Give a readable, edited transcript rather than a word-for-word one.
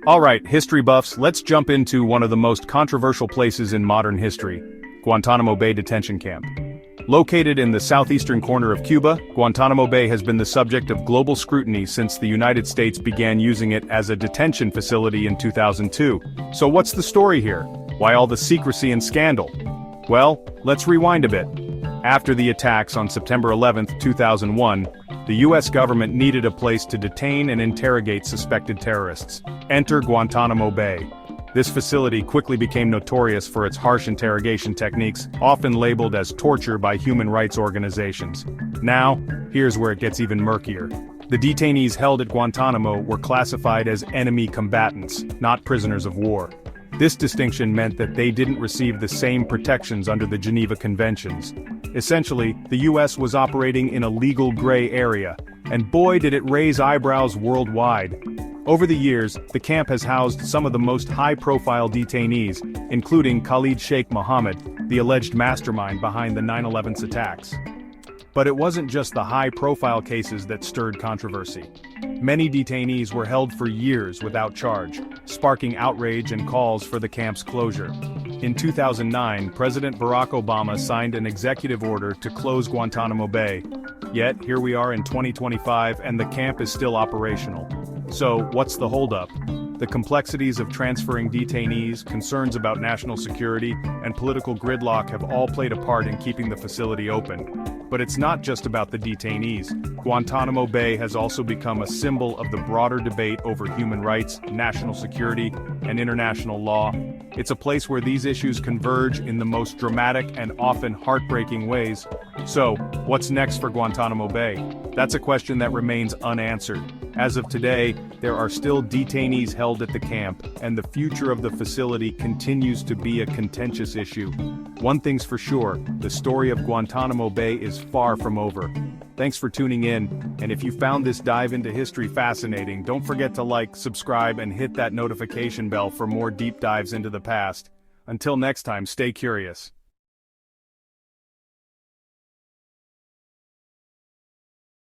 Alright, history buffs, let's jump into one of the most controversial places in modern history, Guantanamo Bay Detention Camp. Located in the southeastern corner of Cuba, Guantanamo Bay has been the subject of global scrutiny since the United States began using it as a detention facility in 2002. So what's the story here? Why all the secrecy and scandal? Well, let's rewind a bit. After the attacks on September 11, 2001, the US government needed a place to detain and interrogate suspected terrorists. Enter Guantanamo Bay. This facility quickly became notorious for its harsh interrogation techniques, often labeled as torture by human rights organizations. Now, here's where it gets even murkier. The detainees held at Guantanamo were classified as enemy combatants, not prisoners of war. This distinction meant that they didn't receive the same protections under the Geneva Conventions. Essentially, the US was operating in a legal gray area, and boy did it raise eyebrows worldwide. Over the years, the camp has housed some of the most high-profile detainees, including Khalid Sheikh Mohammed, the alleged mastermind behind the 9/11 attacks. But it wasn't just the high-profile cases that stirred controversy. Many detainees were held for years without charge, sparking outrage and calls for the camp's closure. In 2009, President Barack Obama signed an executive order to close Guantanamo Bay. Yet, here we are in 2025 and the camp is still operational. So, what's the holdup? The complexities of transferring detainees, concerns about national security, and political gridlock have all played a part in keeping the facility open. But it's not just about the detainees. Guantanamo Bay has also become a symbol of the broader debate over human rights, national security, and international law. It's a place where these issues converge in the most dramatic and often heartbreaking ways. So, what's next for Guantanamo Bay? That's a question that remains unanswered. As of today, there are still detainees held at the camp, and the future of the facility continues to be a contentious issue. One thing's for sure, the story of Guantanamo Bay is far from over. Thanks for tuning in, and if you found this dive into history fascinating, don't forget to like, subscribe, and hit that notification bell for more deep dives into the past. Until next time, stay curious.